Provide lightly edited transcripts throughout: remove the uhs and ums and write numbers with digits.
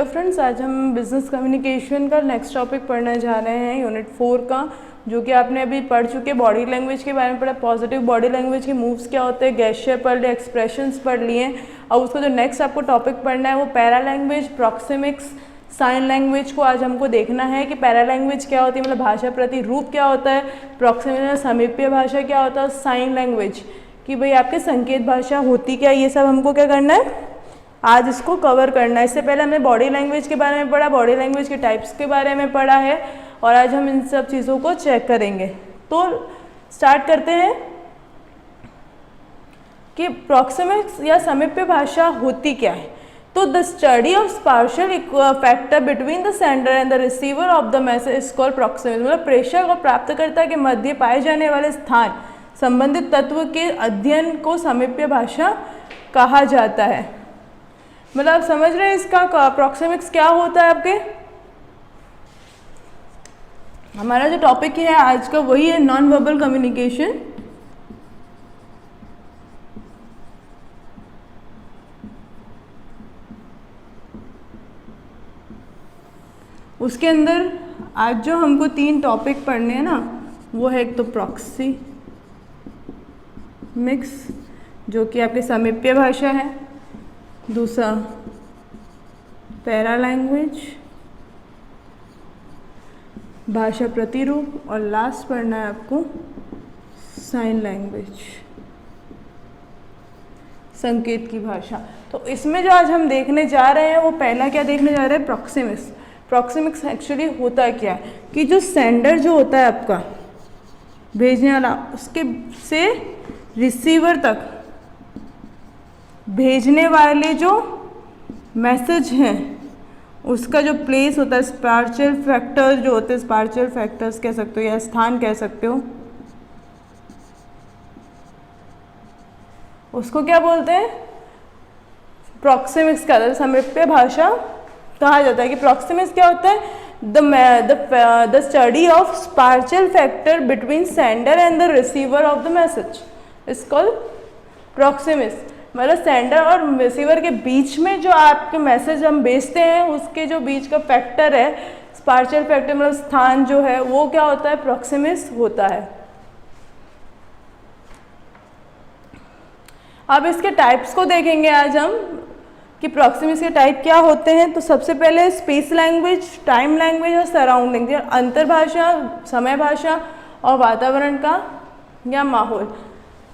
Hello friends, आज हम business communication का नेक्स्ट टॉपिक पढ़ने जा रहे हैं यूनिट 4 का, जो कि आपने अभी पढ़ चुके। बॉडी लैंग्वेज के बारे में पढ़ा, पॉजिटिव बॉडी लैंग्वेज के मूव्स क्या होते हैं, गेस्चर पढ़ लिए, एक्सप्रेशंस पढ़ लिए। और उसका जो नेक्स्ट आपको टॉपिक पढ़ना है वो para language, proxemics, sign language को आज हमको देखना है कि पैरा लैंग्वेज क्या होती है, मतलब भाषा प्रतिरूप क्या होता है, प्रॉक्सिमिक्स समीप्य भाषा क्या होता है, साइन लैंग्वेज कि भाई आपके संकेत भाषा होती क्या, ये सब हमको क्या करना है, आज इसको कवर करना है। इससे पहले हमने बॉडी लैंग्वेज के बारे में पढ़ा, बॉडी लैंग्वेज के टाइप्स के बारे में पढ़ा है, और आज हम इन सब चीज़ों को चेक करेंगे। तो स्टार्ट करते हैं कि प्रॉक्सिमिक्स या समीप्य भाषा होती क्या है। तो the study of spatial factor between the sender and the receiver of the message is called proxemics, मतलब प्रेषक और प्राप्तकर्ता के मध्य पाए जाने वाले स्थान संबंधित तत्व के अध्ययन को समीप्य भाषा कहा जाता है। मतलब आप समझ रहे हैं इसका प्रॉक्सिमिक्स क्या होता है आपके। हमारा जो टॉपिक है आज का वही है नॉन वर्बल कम्युनिकेशन। उसके अंदर आज जो हमको 3 टॉपिक पढ़ने हैं ना, वो है एक तो प्रॉक्सी मिक्स जो कि आपकी समीप्य भाषा है, दूसरा पैरा लैंग्वेज भाषा प्रतिरूप, और लास्ट पढ़ना है आपको साइन लैंग्वेज संकेत की भाषा। तो इसमें जो आज हम देखने जा रहे हैं वो पहला क्या देखने जा रहे हैं, प्रॉक्सिमिक्स। प्रॉक्सिमिक्स एक्चुअली होता क्या है कि जो सेंडर जो होता है आपका भेजने वाला, उसके से रिसीवर तक भेजने वाले जो मैसेज हैं उसका जो प्लेस होता है, स्पार्शियल फैक्टर्स जो होते हैं, स्पार्शियल फैक्टर्स कह सकते हो या स्थान कह सकते हो, उसको क्या बोलते हैं, प्रॉक्सिमिक्स का समीप्य भाषा कहा जाता है। कि प्रॉक्सिमिक्स क्या होता है, the study of spatial factor between sender and the receiver of the message is called proxemics. मतलब सेंडर और रिसीवर के बीच में जो आपके मैसेज हम भेजते हैं उसके जो बीच का फैक्टर है, स्पार्शियल फैक्टर मतलब स्थान जो है, वो क्या होता है, प्रॉक्सिमिक्स होता है। अब इसके टाइप्स को देखेंगे आज हम कि प्रॉक्सिमिक्स के टाइप क्या होते हैं। तो सबसे पहले स्पेस लैंग्वेज, टाइम लैंग्वेज और सराउंडिंग, अंतर्भाषा, समय भाषा और वातावरण का या माहौल।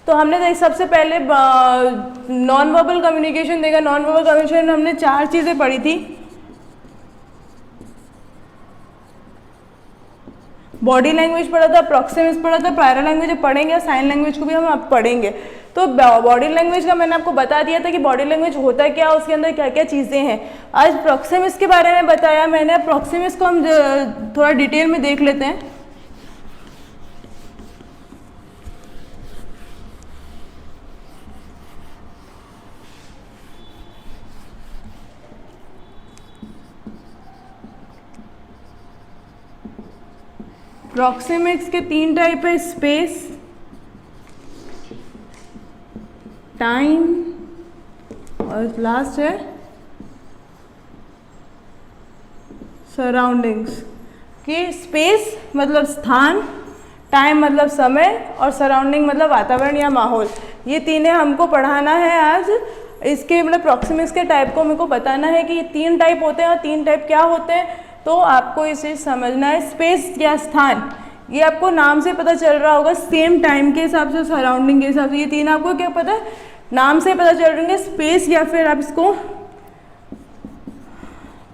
तो हमने सबसे पहले नॉन वर्बल कम्युनिकेशन देखा। नॉन वर्बल कम्युनिकेशन में हमने 4 चीज़ें पढ़ी थी, बॉडी लैंग्वेज पढ़ा था, प्रॉक्सिमिक्स पढ़ा था, पैरा लैंग्वेज पढ़ेंगे, साइन लैंग्वेज को भी हम अब पढ़ेंगे। तो बॉडी लैंग्वेज का मैंने आपको बता दिया था कि बॉडी लैंग्वेज होता है क्या, उसके अंदर क्या क्या चीज़ें हैं। आज प्रॉक्सिमिक्स के बारे में बताया मैंने। प्रॉक्सिमिक्स को हम थोड़ा डिटेल में देख लेते हैं। प्रॉक्सिमिक्स के 3 टाइप है, स्पेस, टाइम और लास्ट है सराउंडिंग्स। कि स्पेस मतलब स्थान, टाइम मतलब समय और सराउंडिंग मतलब वातावरण या माहौल। ये तीनों हमको पढ़ाना है आज। इसके मतलब प्रॉक्सिमिक्स के टाइप को मेरे को बताना है कि ये 3 टाइप होते हैं और 3 टाइप क्या होते हैं। तो आपको इसे समझना है। स्पेस या स्थान, ये आपको नाम से पता चल रहा होगा, सेम टाइम के हिसाब से, सराउंडिंग के हिसाब से, ये 3 आपको क्या पता है, नाम से पता चल रहे हैं। स्पेस या फिर आप इसको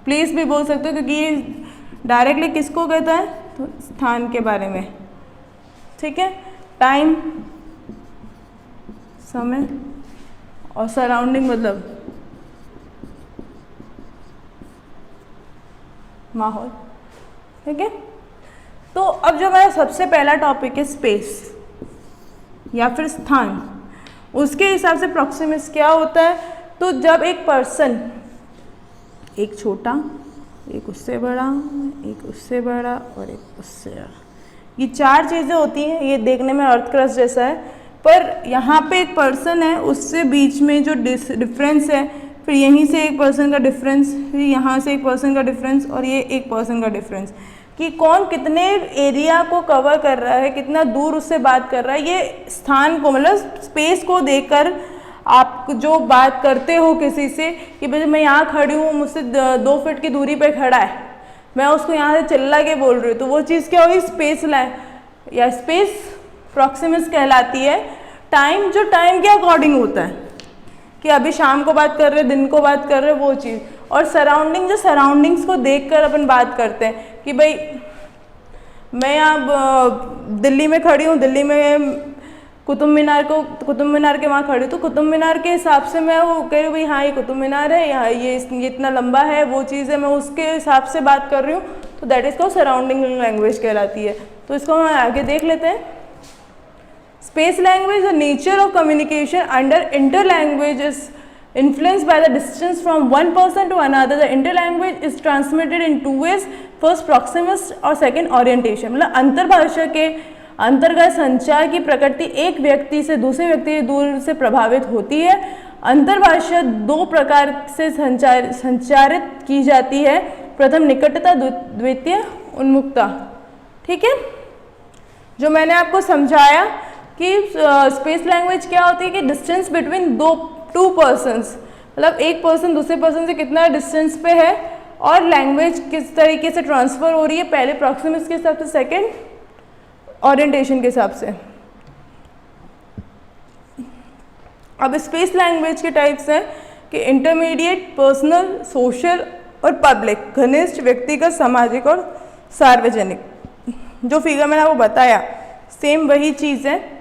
प्लेस भी बोल सकते हो, क्योंकि ये डायरेक्टली किसको कहता है, तो स्थान के बारे में, ठीक है। टाइम समय और सराउंडिंग मतलब माहौल, ठीक है। तो अब जो मेरा सबसे पहला टॉपिक है स्पेस या फिर स्थान, उसके हिसाब से प्रॉक्सिमिक्स क्या होता है। तो जब एक पर्सन, एक छोटा, एक उससे बड़ा, एक उससे बड़ा और एक उससे बड़ा, ये 4 चीज़ें होती हैं। ये देखने में अर्थ क्रस्ट जैसा है, पर यहाँ पे एक पर्सन है, उससे बीच में जो डिफरेंस है फिर यहीं से एक पर्सन का डिफरेंस, फिर यहाँ से एक पर्सन का डिफरेंस और ये एक पर्सन का डिफरेंस, कि कौन कितने एरिया को कवर कर रहा है, कितना दूर उससे बात कर रहा है। ये स्थान को मतलब स्पेस को देखकर आप जो बात करते हो किसी से कि भाई मैं यहाँ खड़ी हूँ, मुझसे 2 फीट की दूरी पे खड़ा है, मैं उसको यहाँ से चिल्ला के बोल रही हूँ, तो वो चीज़ क्या होगी, स्पेस या स्पेस प्रॉक्सिमिस कहलाती है। टाइम जो टाइम के अकॉर्डिंग होता है कि अभी शाम को बात कर रहे हैं, दिन को बात कर रहे हैं, वो चीज़। और सराउंडिंग, जो सराउंडिंग्स को देखकर अपन बात करते हैं कि भाई मैं यहाँ दिल्ली में खड़ी हूँ, दिल्ली में कुतुब मीनार के वहाँ खड़ी हूँ, तो कुतुब मीनार के हिसाब से मैं वो कह रही हूँ भाई हाँ ये कुतुब मीनार है, यहाँ ये इतना लंबा है, वो चीज़ है, मैं उसके हिसाब से बात कर रही हूँ, तो that is called surrounding language कहलाती है। तो इसको हम आगे देख लेते हैं। Space language, the nature of communication under inter language is influenced by the distance from one person to another. The interlanguage is transmitted in 2 ways. First proximus और second orientation. मतलब अंतर्भाषा के अंतर्गत संचार की प्रकृति एक व्यक्ति से दूसरे व्यक्ति की दूर से प्रभावित होती है। अंतर्भाषा 2 प्रकार से संचारित की जाती है। प्रथम निकटता, द्वितीय उन्मुखता। ठीक है, जो मैंने आपको समझाया कि स्पेस लैंग्वेज क्या होती है कि डिस्टेंस बिटवीन 2 पर्सन्स, मतलब एक पर्सन दूसरे पर्सन से कितना डिस्टेंस पे है और लैंग्वेज किस तरीके से ट्रांसफ़र हो रही है, पहले प्रॉक्सिमिस के हिसाब से, सेकंड ओरिएंटेशन के हिसाब से। अब स्पेस लैंग्वेज के टाइप्स हैं कि इंटरमीडिएट, पर्सनल, सोशल और पब्लिक, घनिष्ठ, व्यक्तिगत, सामाजिक और सार्वजनिक। जो फिगर मैंने आपको बताया सेम वही चीज़ है।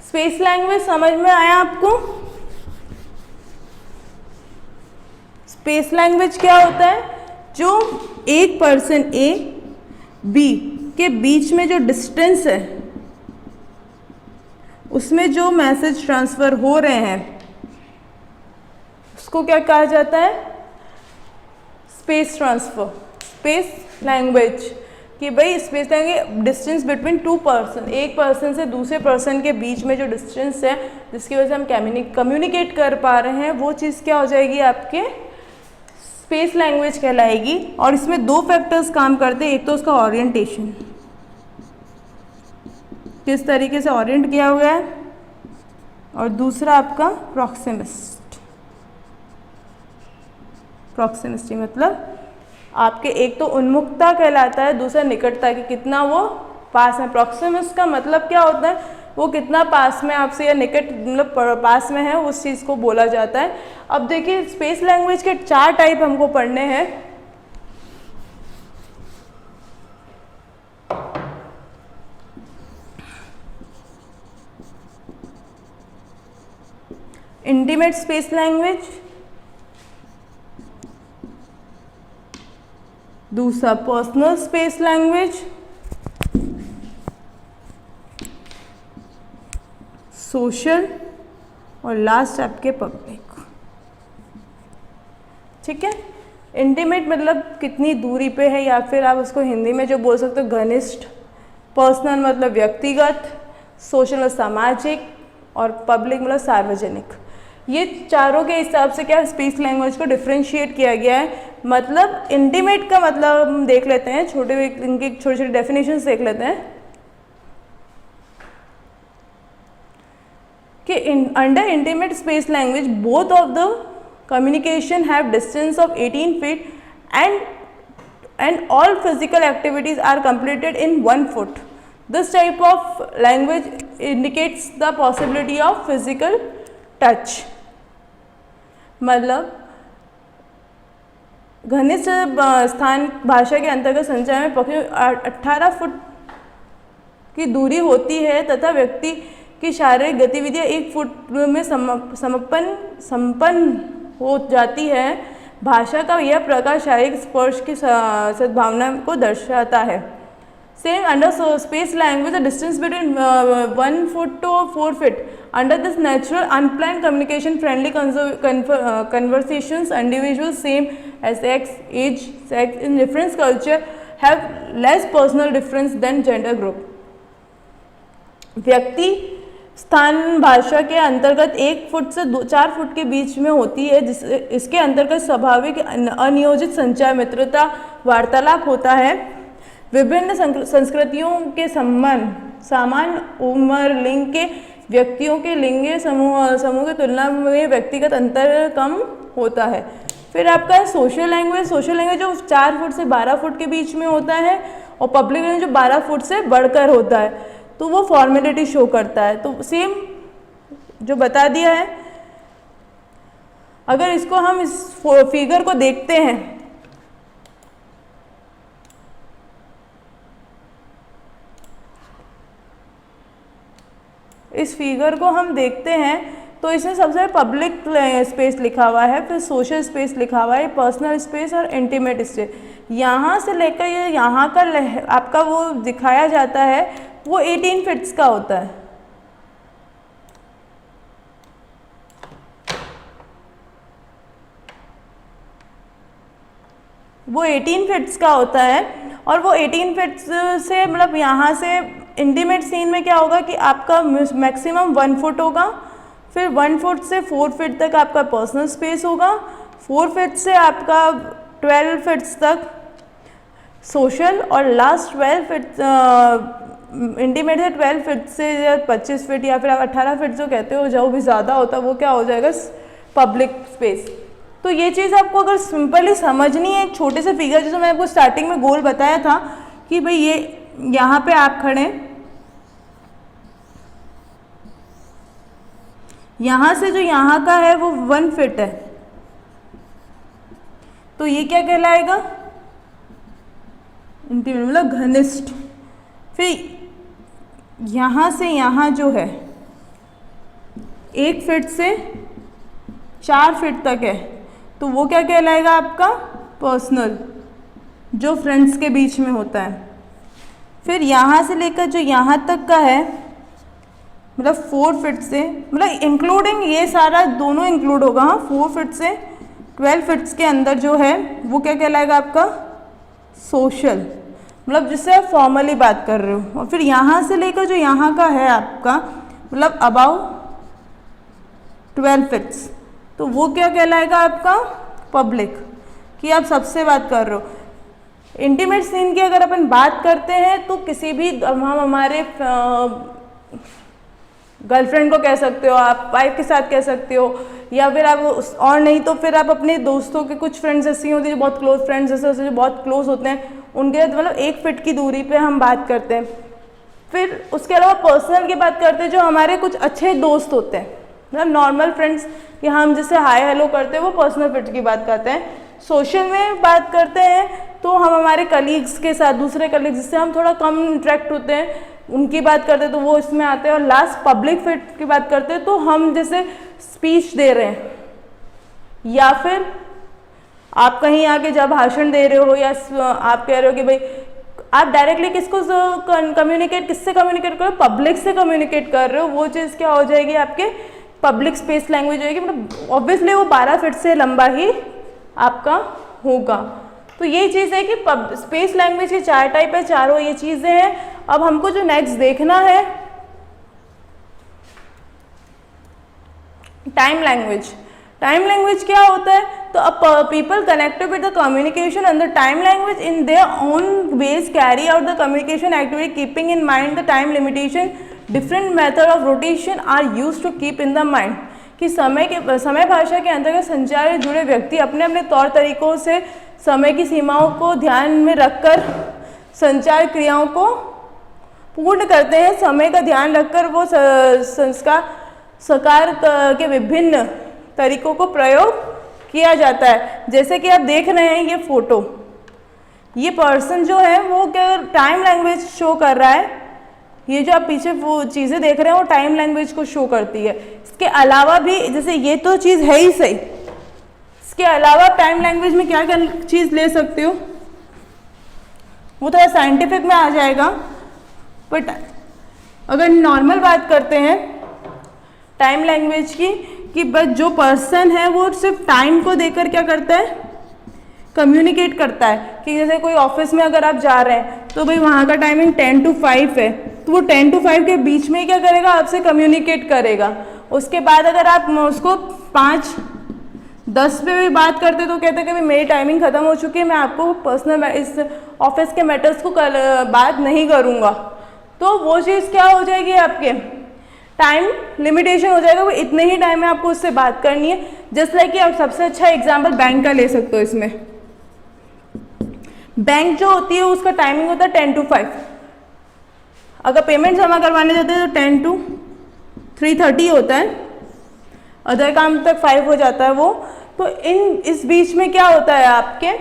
स्पेस लैंग्वेज समझ में आया आपको? स्पेस लैंग्वेज क्या होता है? जो एक पर्सन ए बी के बीच में जो डिस्टेंस है उसमें जो मैसेज ट्रांसफर हो रहे हैं उसको क्या कहा जाता है? Space transfer, space language. कि भाई space language distance between 2 person, एक पर्सन से दूसरे पर्सन के बीच में जो डिस्टेंस है जिसकी वजह से हम कम्युनिकेट कर पा रहे हैं, वो चीज़ क्या हो जाएगी? आपके स्पेस लैंग्वेज कहलाएगी। और इसमें 2 फैक्टर्स काम करते हैं। एक तो उसका ओरिएंटेशन, किस तरीके से ओरिएंट किया हुआ है, और दूसरा आपका प्रॉक्सिमिटी मतलब आपके एक तो उन्मुखता कहलाता है, दूसरा निकटता कि कितना वो पास है। प्रॉक्सिमिस का मतलब क्या होता है? वो कितना पास में आपसे या निकट मतलब पास में है, उस चीज़ को बोला जाता है। अब देखिए स्पेस लैंग्वेज के 4 टाइप हमको पढ़ने हैं। इंटीमेट स्पेस लैंग्वेज, दूसरा पर्सनल स्पेस लैंग्वेज, सोशल, और लास्ट आपके पब्लिक। ठीक है, इंटीमेट मतलब कितनी दूरी पे है, या फिर आप उसको हिंदी में जो बोल सकते हो घनिष्ठ। पर्सनल मतलब व्यक्तिगत, सोशल और सामाजिक, और पब्लिक मतलब सार्वजनिक। ये चारों के हिसाब से क्या स्पेस लैंग्वेज को डिफ्रेंशिएट किया गया है। मतलब इंटीमेट का मतलब हम देख लेते हैं, इनकी छोटी छोटी डेफिनेशंस देख लेते हैं कि under intimate space language both of the communication have distance of 18 feet and all physical activities are completed in 1 foot. This type of language indicates the possibility of physical touch. मतलब घनिष्ठ स्थान भाषा के अंतर्गत संचार में पक्षी 18 फुट की दूरी होती है तथा व्यक्ति की शारीरिक गतिविधियां 1 फुट में संपन्न हो जाती है। भाषा का यह प्रकार शारीरिक स्पर्श की सद्भावना को दर्शाता है। Same under space language the distance between 1 foot to 4 feet. Under this natural unplanned communication friendly conversations, individuals same as age, sex in different culture have less personal difference than gender group. व्यक्ति स्थान भाषा के अंतर्गत 1 foot से 4 foot के बीच में होती है, जिस इसके अंतर्गत स्वाभाविक अनियोजित संचार, मित्रता, वार्तालाप होता है। विभिन्न संस्कृतियों के समान उम्र लिंग के व्यक्तियों के लिंगीय समूह की तुलना में व्यक्तिगत अंतर कम होता है। फिर आपका सोशल लैंग्वेज जो 4 फुट से 12 फुट के बीच में होता है, और पब्लिक लैंग्वेज जो 12 फुट से बढ़कर होता है, तो वो फॉर्मेलिटी शो करता है। तो सेम जो बता दिया है, अगर इसको हम इस फिगर को देखते हैं, इस फिगर को हम देखते हैं तो इसमें सबसे पब्लिक स्पेस लिखा हुआ है, फिर सोशल स्पेस लिखा हुआ है, पर्सनल स्पेस और इंटीमेट स्पेस। यहाँ से लेकर ये यहाँ का आपका वो दिखाया जाता है, वो 18 फीट्स का होता है। वो 18 फीट्स का होता है, और वो 18 फीट्स से मतलब यहाँ से इंटीमेट सीन में क्या होगा कि आपका मैक्सिमम 1 फुट होगा, फिर 1 फुट से 4 फीट तक आपका पर्सनल स्पेस होगा, 4 फीट से आपका 12 फीट्स तक सोशल, और लास्ट 12 फीट इंटीमेट है 12 फीट से या 25 फीट या फिर आप 18 फीट जो कहते हो, जो भी ज़्यादा होता है वो क्या हो जाएगा, पब्लिक स्पेस। तो ये चीज़ आपको अगर सिंपली समझनी है, छोटे से फिगर जैसे मैं आपको स्टार्टिंग में गोल बताया था कि भाई ये यहाँ पे आप खड़े, यहाँ से जो यहाँ का है वो 1 फीट है, तो ये क्या कहलाएगा, इंटीमेट मतलब घनिष्ठ। फिर यहाँ से यहाँ जो है 1 फीट से 4 फीट तक है, तो वो क्या कहलाएगा आपका पर्सनल, जो फ्रेंड्स के बीच में होता है। फिर यहाँ से लेकर जो यहाँ तक का है मतलब 4 फीट से, मतलब इंक्लूडिंग ये सारा दोनों इंक्लूड होगा, हाँ 4 फीट से 12 फीट्स के अंदर जो है वो क्या कहलाएगा आपका सोशल, मतलब जिससे आप फॉर्मली बात कर रहे हो। और फिर यहाँ से लेकर जो यहाँ का है आपका मतलब अबाउ 12 फीट्स, तो वो क्या कहलाएगा आपका पब्लिक, कि आप सबसे बात कर रहे हो। इंटीमेट सीन की अगर अपन बात करते हैं तो किसी भी हम हमारे गर्लफ्रेंड को कह सकते हो, आप वाइफ के साथ कह सकते हो, या फिर आप और नहीं तो फिर आप अपने दोस्तों के कुछ फ्रेंड्स ऐसी होती है जो बहुत क्लोज फ्रेंड्स जैसे जो बहुत क्लोज होते हैं, उनके मतलब 1 फीट की दूरी पे हम बात करते हैं। फिर उसके अलावा पर्सनल की बात करते हैं, जो हमारे कुछ अच्छे दोस्त होते हैं, मतलब नॉर्मल फ्रेंड्स कि हम जिससे हाय हेलो करते हैं, वो पर्सनल फिट की बात करते हैं। सोशल में बात करते हैं तो हम हमारे कलीग्स के साथ, दूसरे कलीग्स जिससे हम थोड़ा कम इंटरेक्ट होते हैं, उनकी बात करते हैं तो वो इसमें आते हैं। और लास्ट पब्लिक फिट की बात करते हैं तो हम जैसे स्पीच दे रहे हैं, या फिर आप कहीं आके जब भाषण दे रहे हो, या आप कह रहे हो कि भाई आप डायरेक्टली किसको कम्युनिकेट, किससे कम्युनिकेट कर रहे हो, पब्लिक से कम्युनिकेट कर रहे हो, वो चीज़ क्या हो जाएगी आपके पब्लिक स्पेस लैंग्वेज होगी। मतलब ऑब्वियसली वो 12 फीट से लंबा ही आपका होगा। तो ये चीज़ है कि स्पेस लैंग्वेज के 4 टाइप है, चारों ये चीज़ें हैं। अब हमको जो नेक्स्ट देखना है टाइम लैंग्वेज। टाइम लैंग्वेज क्या होता है, तो people connected with the communication and the time language in their own ways carry out the communication activity keeping in mind the time limitation. Different method of rotation are use to keep in the mind. कि समय भाषा के अंतर्गत संचार से जुड़े व्यक्ति अपने अपने तौर तरीकों से समय की सीमाओं को ध्यान में रखकर संचार क्रियाओं को पूर्ण करते हैं। समय का ध्यान रखकर वो सकार के विभिन्न तरीकों को प्रयोग किया जाता है। जैसे कि आप देख रहे हैं ये फोटो, ये पर्सन जो है वो क्या टाइम लैंग्वेज शो कर रहा है। ये जो आप पीछे वो चीज़ें देख रहे हैं वो टाइम लैंग्वेज को शो करती है। इसके अलावा भी जैसे ये तो चीज़ है ही सही, इसके अलावा टाइम लैंग्वेज में क्या क्या चीज़ ले सकते हो वो थोड़ा साइंटिफिक में आ जाएगा, बट अगर नॉर्मल बात करते हैं टाइम लैंग्वेज की, कि बस जो पर्सन है वो सिर्फ टाइम को देखकर क्या करता है, कम्युनिकेट करता है कि जैसे कोई ऑफिस में अगर आप जा रहे हैं तो भाई वहाँ का टाइमिंग 10 to 5 है, तो वो 10 to 5 के बीच में क्या करेगा, आपसे कम्युनिकेट करेगा। उसके बाद अगर आप उसको 5:10 पे भी बात करते तो कहते कि भाई मेरी टाइमिंग ख़त्म हो चुकी है, मैं आपको पर्सनल इस ऑफिस के मैटर्स को कल बात नहीं करूँगा, तो वो चीज़ क्या हो जाएगी, आपके टाइम लिमिटेशन हो जाएगा, वो इतने ही टाइम में आपको उससे बात करनी है। जस्ट लाइक कि आप सबसे अच्छा एग्जाम्पल बैंक का ले सकते हो। इसमें बैंक जो होती है उसका टाइमिंग होता है 10 to 5। अगर पेमेंट जमा करवाने जाते हैं तो 10 to 3:30 होता है, अदर काम तक 5 हो जाता है वो। तो इस बीच में क्या होता है आपके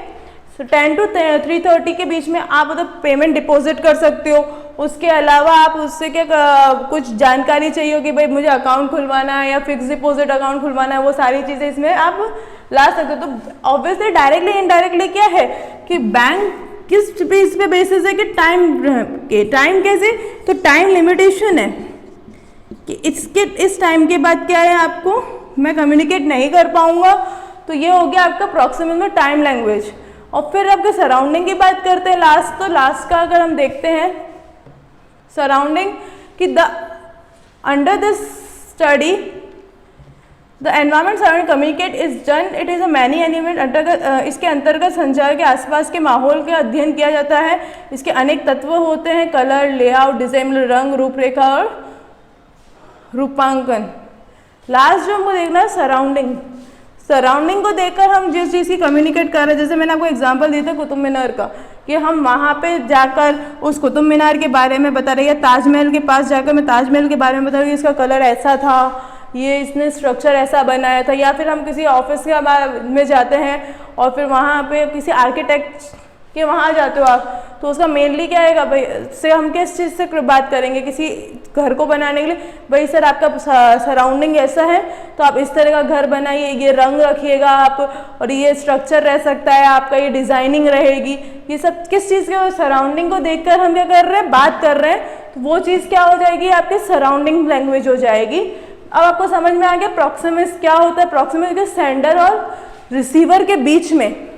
10 to 3:30 के बीच में आप मतलब पेमेंट डिपॉजिट कर सकते हो। उसके अलावा आप उससे क्या कुछ जानकारी चाहिए हो कि भाई मुझे अकाउंट खुलवाना है या फिक्स डिपॉजिट अकाउंट खुलवाना है, वो सारी चीज़ें इसमें आप ला सकते हो। तो ऑब्वियसली डायरेक्टली इनडायरेक्टली क्या है कि बैंक किस बेस पे बेसिस है कि टाइम कैसे, तो टाइम लिमिटेशन है कि इस टाइम के बाद क्या है, आपको मैं कम्युनिकेट नहीं कर पाऊंगा। तो ये हो गया आपका प्रॉक्सिमल में टाइम लैंग्वेज। और फिर आपके सराउंडिंग की बात करते हैं लास्ट, तो लास्ट का अगर हम देखते हैं सराउंडिंग कि under this study the environment surrounding communicate is done, it is a many element अंतर्गत, इसके अंतर्गत संचार के आसपास के माहौल का अध्ययन किया जाता है। इसके अनेक तत्व होते हैं, कलर, लेआउट, डिजाइन, रंग, रूपरेखा और रूपांकन। लास्ट जो हमको देखना है सराउंडिंग। सराउंडिंग को देखकर हम जिस चीज़ की कम्युनिकेट कर रहे हैं, जैसे मैंने आपको एग्जांपल दिया था कुतुब मीनार का, कि हम वहाँ पे जाकर उस कुतुब मीनार के बारे में बता रहे हैं, ताजमहल के पास जाकर मैं ताजमहल के बारे में बता रही हूँ, इसका कलर ऐसा था, ये इसने स्ट्रक्चर ऐसा बनाया था। या फिर हम किसी ऑफिस में जाते हैं और फिर वहाँ पे किसी आर्किटेक्ट के वहाँ जाते हो आप, तो उसका मेनली क्या आएगा भाई, से हम किस चीज़ से बात करेंगे, किसी घर को बनाने के लिए, भाई सर आपका सराउंडिंग ऐसा है तो आप इस तरह का घर बनाइए, ये रंग रखिएगा आप, और ये स्ट्रक्चर रह सकता है आपका, ये डिज़ाइनिंग रहेगी। ये सब किस चीज़ के सराउंडिंग को देखकर हम क्या कर रहे हैं, बात कर रहे हैं। तो वो चीज़ क्या हो जाएगी, आपकी सराउंडिंग लैंग्वेज हो जाएगी। अब आपको समझ में आ गया प्रॉक्सिमिक्स क्या होता है। प्रॉक्सिमिक्स के सेंडर और रिसीवर के बीच में,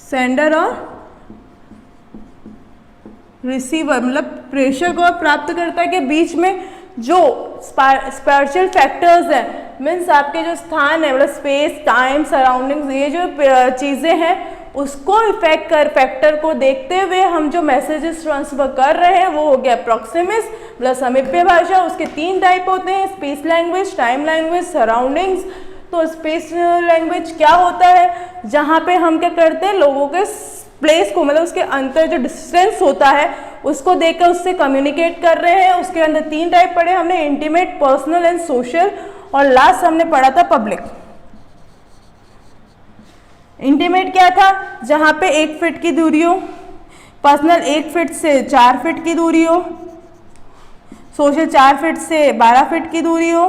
सेंडर और रिसीवर मतलब प्रेषक और प्राप्तकर्ता के बीच में जो स्पर्चुअल फैक्टर्स हैं, मीन्स आपके जो स्थान है मतलब स्पेस, टाइम, सराउंडिंग्स, ये जो चीज़ें हैं उसको फैक्टर को देखते हुए हम जो मैसेजेस ट्रांसफर कर रहे हैं वो हो गया प्रॉक्सिमिक्स मतलब समीप्य भाषा। उसके 3 टाइप होते हैं, space language, time language, surroundings. तो स्पेस लैंग्वेज क्या होता है, जहाँ पे हम क्या करते हैं, लोगों के प्लेस को मतलब उसके अंतर जो डिस्टेंस होता है उसको देखकर उससे कम्युनिकेट कर रहे हैं। उसके अंदर 3 टाइप पढ़े हमने, इंटीमेट, पर्सनल एंड सोशल, और लास्ट हमने पढ़ा था पब्लिक। इंटीमेट क्या था, जहाँ पे 1 फीट की दूरी हो, पर्सनल 1 फीट से 4 फीट की दूरी हो, सोशल 4 फीट से 12 फीट की दूरी हो,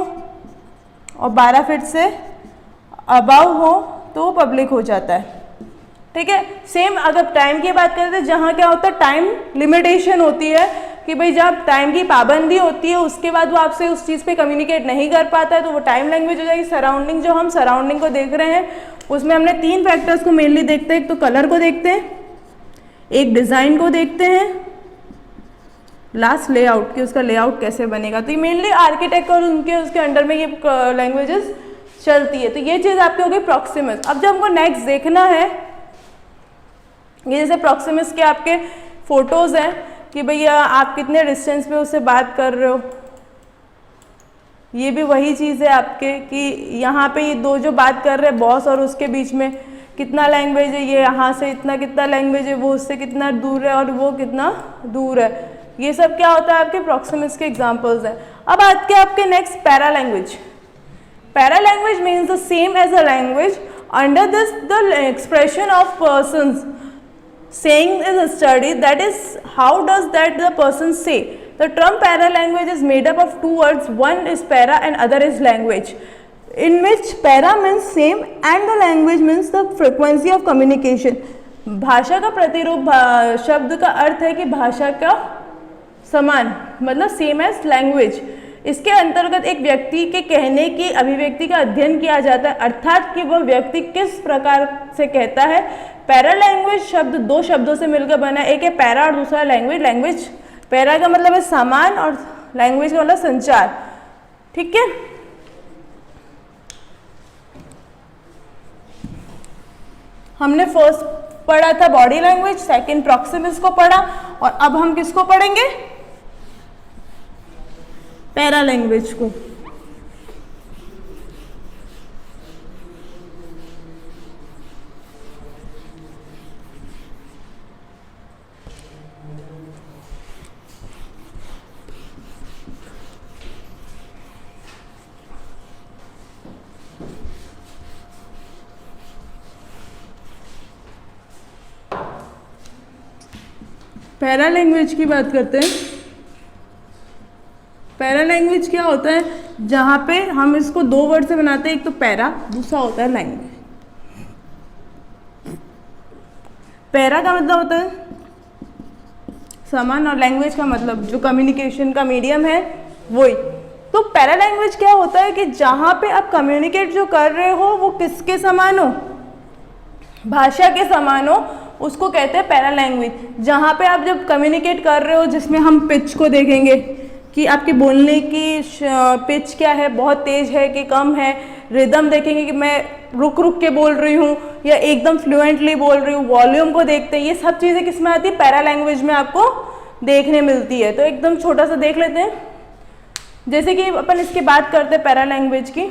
और 12 फीट से अबाव हो तो वो पब्लिक हो जाता है। ठीक है। सेम अगर टाइम की बात करें तो जहाँ क्या होता है, टाइम लिमिटेशन होती है कि भाई जब टाइम की पाबंदी होती है उसके बाद वो आपसे उस चीज़ पे कम्युनिकेट नहीं कर पाता है, तो वो टाइम लैंग्वेज हो जाएगी। सराउंडिंग, जो हम सराउंडिंग को देख रहे हैं उसमें हमने 3 फैक्टर्स को मेनली देखते हैं। एक तो कलर को देखते हैं, एक डिज़ाइन को देखते हैं, लास्ट लेआउट कि उसका लेआउट कैसे बनेगा। तो ये मेनली आर्किटेक्ट और उसके अंडर में ये लैंग्वेजेस चलती है। तो ये चीज़ आपकी हो गई प्रॉक्सिमिक्स। अब जब हमको नेक्स्ट देखना है, ये जैसे प्रॉक्सिमिक्स के आपके फोटोज़ हैं कि भैया आप कितने डिस्टेंस पे उससे बात कर रहे हो, ये भी वही चीज़ है आपके कि यहाँ पे ये 2 जो बात कर रहे हैं बॉस और उसके बीच में कितना लैंग्वेज है, ये यहाँ से इतना कितना लैंग्वेज है, वो उससे कितना दूर है और वो कितना दूर है। ये सब क्या होता है आपके प्रॉक्सिमिक्स के एग्जांपल्स हैं। अब आते हैं आपके next para language. Para language means the same as a language under this the expression of persons saying is a study, that is how does that the person say. The term para language is made up of 2 words, one is para and other is language, in which para means same and the language means the frequency of communication. भाषा का प्रतिरूप शब्द का अर्थ है कि भाषा का समान मतलब सेम एज लैंग्वेज। इसके अंतर्गत एक व्यक्ति के कहने की अभिव्यक्ति का अध्ययन किया जाता है, अर्थात कि वह व्यक्ति किस प्रकार से कहता है। पैरालैंग्वेज शब्द दो शब्दों से मिलकर बना है, एक है पैरा और दूसरा लैंग्वेज। लैंग्वेज, पैरा का मतलब है सामान और लैंग्वेज का मतलब संचार, ठीक है। हमने फर्स्ट पढ़ा था बॉडी लैंग्वेज, सेकंड प्रॉक्सिमिक्स को पढ़ा, और अब हम किसको पढ़ेंगे, पैरा लैंग्वेज को। पैरा लैंग्वेज की बात करते हैं। पैरा लैंग्वेज क्या होता है, जहाँ पे हम इसको दो वर्ड से बनाते हैं, एक तो पैरा, दूसरा होता है लैंग्वेज। पैरा का मतलब होता है सामान और लैंग्वेज का मतलब जो कम्युनिकेशन का मीडियम है वही। तो पैरा लैंग्वेज क्या होता है कि जहाँ पे आप कम्युनिकेट जो कर रहे हो वो किसके समान हो, भाषा के समान हो, उसको कहते हैं पैरा लैंग्वेज। जहाँ पे आप जब कम्युनिकेट कर रहे हो, जिसमें हम पिच को देखेंगे कि आपके बोलने की पिच क्या है, बहुत तेज है कि कम है। रिदम देखेंगे कि मैं रुक रुक के बोल रही हूँ या एकदम फ्लुएंटली बोल रही हूँ। वॉल्यूम को देखते हैं, ये सब चीज़ें किस में आती है, पैरा लैंग्वेज में आपको देखने मिलती है। तो एकदम छोटा सा देख लेते हैं, जैसे कि अपन इसकी बात करते हैं पैरा लैंग्वेज की।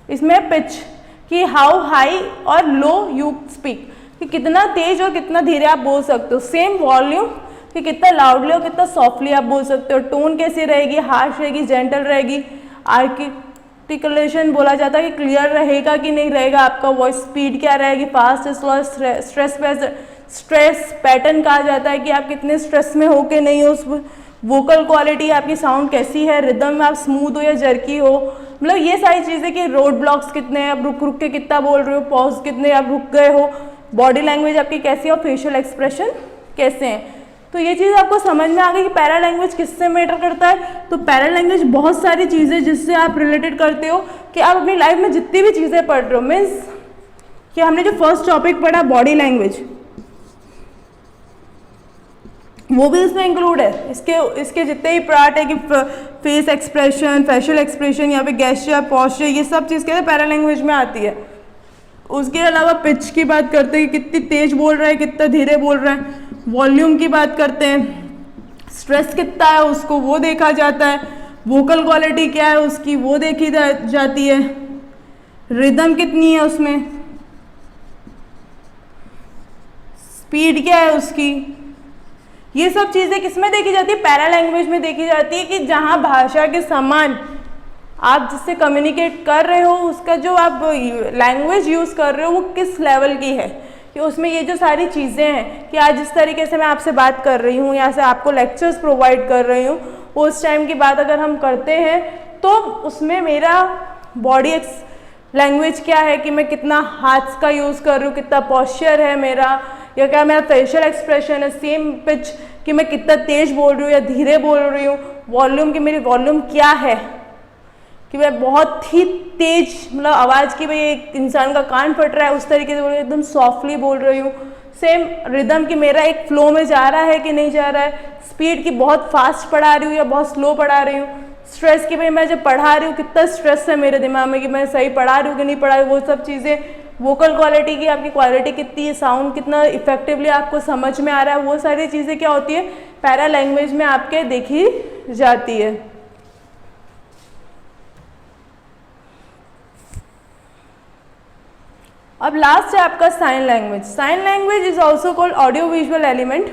इसमें पिच कि हाउ हाई और लो यू स्पीक, कि कितना तेज और कितना धीरे आप बोल सकते हो। सेम वॉल्यूम कि कितना लाउडली और कितना सॉफ्टली आप बोल सकते हो। टोन कैसी रहेगी, हार्श रहेगी, जेंटल रहेगी। आर्टिकुलेशन बोला जाता है कि क्लियर रहेगा कि नहीं रहेगा, आपका वॉइस स्पीड क्या रहेगी, फास्ट स्लो, स्ट्रेस पैटर्न कहा जाता है कि आप कितने स्ट्रेस में हो के नहीं हो। वोकल क्वालिटी आपकी साउंड कैसी है, रिदम में आप स्मूथ हो या जर्की हो, मतलब ये सारी चीज़ें कि रोड ब्लॉक्स कितने हैं, आप रुक रुक के कितना बोल रहे हो, पॉज कितने आप रुक गए हो, बॉडी लैंग्वेज आपकी कैसी है और फेशियल एक्सप्रेशन कैसे हैं। तो ये चीज़ आपको समझ में आ गई कि पैरा लैंग्वेज किससे मैटर करता है। तो पैरा लैंग्वेज बहुत सारी चीज़ें जिससे आप रिलेटेड करते हो कि आप अपनी लाइफ में जितनी भी चीज़ें पढ़ रहे हो, मीन्स कि हमने जो फर्स्ट टॉपिक पढ़ा बॉडी लैंग्वेज, वो भी इसमें इंक्लूड है। इसके जितने ही पार्ट है कि फेस एक्सप्रेशन, फेशियल एक्सप्रेशन, यहाँ पे गेस्चर, पोस्चर, ये सब चीज़ कहते हैं पैरा लैंग्वेज में आती है। उसके अलावा पिच की बात करते हैं कि कितनी तेज बोल रहा है, कितना धीरे बोल रहा है। वॉल्यूम की बात करते हैं, स्ट्रेस कितना है उसको वो देखा जाता है। वोकल क्वालिटी क्या है उसकी वो देखी जाती है। रिदम कितनी है उसमें, स्पीड क्या है उसकी, ये सब चीज़ें किसमें देखी जाती है, पैरा लैंग्वेज में देखी जाती है। कि जहाँ भाषा के समान आप जिससे कम्युनिकेट कर रहे हो, उसका जो आप लैंग्वेज यूज़ कर रहे हो वो किस लेवल की है, कि उसमें ये जो सारी चीज़ें हैं कि आज जिस तरीके से मैं आपसे बात कर रही हूँ, यहाँ से आपको लेक्चर्स प्रोवाइड कर रही हूँ, उस टाइम की बात अगर हम करते हैं तो उसमें मेरा बॉडी लैंग्वेज क्या है, कि मैं कितना हाथ का यूज़ कर रही हूँ, कितना पॉस्चर है मेरा, या क्या मेरा फेशियल एक्सप्रेशन है। सेम पिच कि मैं कितना तेज बोल रही हूँ या धीरे बोल रही हूँ। वॉल्यूम की मेरी वॉल्यूम क्या है, कि मैं बहुत ही तेज मतलब आवाज़ की भाई एक इंसान का कान फट रहा है उस तरीके से बोल रही हूँ, एकदम सॉफ्टली बोल रही हूँ। सेम रिदम कि मेरा एक फ्लो में जा रहा है कि नहीं जा रहा है। स्पीड की बहुत फास्ट पढ़ा रही हूँ या बहुत स्लो पढ़ा रही हूँ। स्ट्रेस की भाई मैं जब पढ़ा रही हूँ कितना स्ट्रेस है मेरे दिमाग में, कि मैं सही पढ़ा रही हूँ कि नहीं पढ़ा रही हूँ, वो सब चीज़ें। वोकल क्वालिटी की आपकी क्वालिटी कितनी है, साउंड कितना इफेक्टिवली आपको समझ में आ रहा है, वो सारी चीज़ें क्या होती है पैरा लैंग्वेज में आपके देखी जाती है। अब लास्ट है आपका sign language. Sign language is also called audio visual element.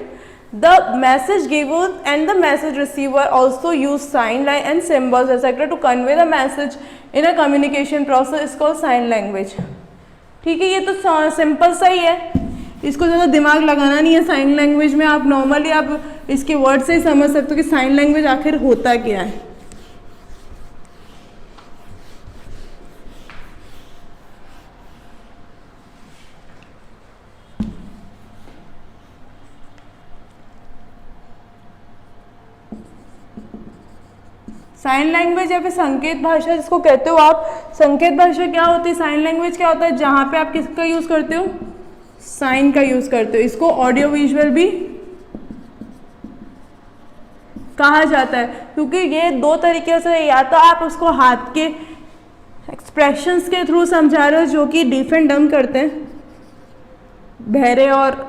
The message giver and the message receiver also use sign line and symbols etcetera to convey the message in a communication process is called sign language. ठीक है, ये तो simple सा ही है, इसको ज़्यादा दिमाग लगाना नहीं है। साइन लैंग्वेज में आप नॉर्मली आप इसके वर्ड से ही समझ सकते हो कि साइन लैंग्वेज आखिर होता क्या है। साइन लैंग्वेज या फिर संकेत भाषा जिसको कहते हो आप। संकेत भाषा क्या होती है, साइन लैंग्वेज क्या होता है, जहाँ पे आप किसका यूज़ करते हो, साइन का यूज़ करते हो। इसको ऑडियो विजुअल भी कहा जाता है, क्योंकि ये दो तरीके से, या तो आप उसको हाथ के एक्सप्रेशंस के थ्रू समझा रहे हो जो कि डीफ एंड डम करते हैं, बहरे और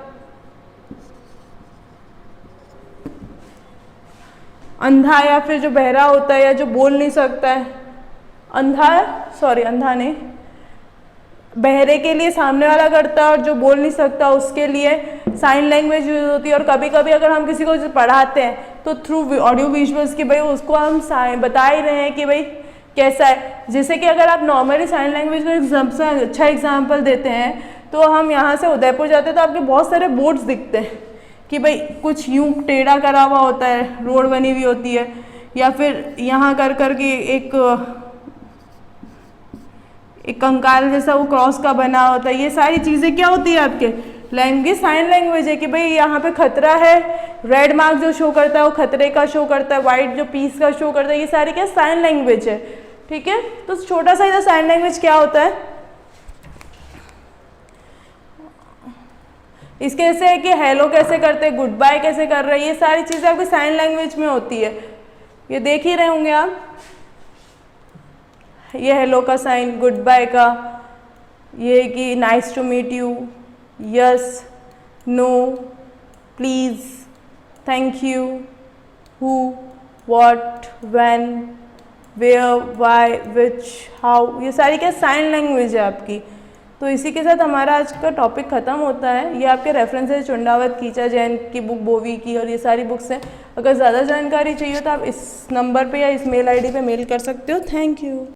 अंधा, या फिर जो बहरा होता है या जो बोल नहीं सकता है, अंधा नहीं, बहरे के लिए सामने वाला करता है और जो बोल नहीं सकता उसके लिए साइन लैंग्वेज यूज होती है। और कभी कभी अगर हम किसी को पढ़ाते हैं तो थ्रू ऑडियो विजुअल्स की भाई उसको हम बता ही रहे हैं कि भाई कैसा है। जैसे कि अगर आप नॉर्मली साइन लैंग्वेज का अच्छा एग्जाम्पल देते हैं तो हम यहाँ से उदयपुर जाते हैं तो आपके बहुत सारे बोर्ड्स दिखते हैं कि भाई कुछ यूं टेढ़ा करा हुआ होता है, रोड बनी हुई होती है, या फिर यहाँ कर के एक कंकाल जैसा वो क्रॉस का बना होता है। ये सारी चीज़ें क्या होती है आपके लैंग्वेज, साइन लैंग्वेज है कि भाई यहाँ पे खतरा है, रेड मार्क जो शो करता है वो खतरे का शो करता है, वाइट जो पीस का शो करता है, ये सारी क्या साइन लैंग्वेज है। ठीक है, तो छोटा सा इधर साइन लैंग्वेज क्या होता है, इसके ऐसे है कि हेलो कैसे करते हैं, गुड बाय कैसे कर रहे हैं, ये सारी चीज़ें आपकी साइन लैंग्वेज में होती है। ये देख ही रहे होंगे आप, ये हेलो का साइन, गुड बाय का, ये कि nice to meet you, yes, no, please, thank you, who, what, when, where, why, which, how, ये सारी क्या साइन लैंग्वेज है आपकी। तो इसी के साथ हमारा आज का टॉपिक ख़त्म होता है। ये आपके रेफरेंसेस चुंडावत, कीचा जैन की बुक, बोवी की, और ये सारी बुक्स हैं। अगर ज़्यादा जानकारी चाहिए तो आप इस नंबर पे या इस मेल आईडी पे मेल कर सकते हो। Thank you.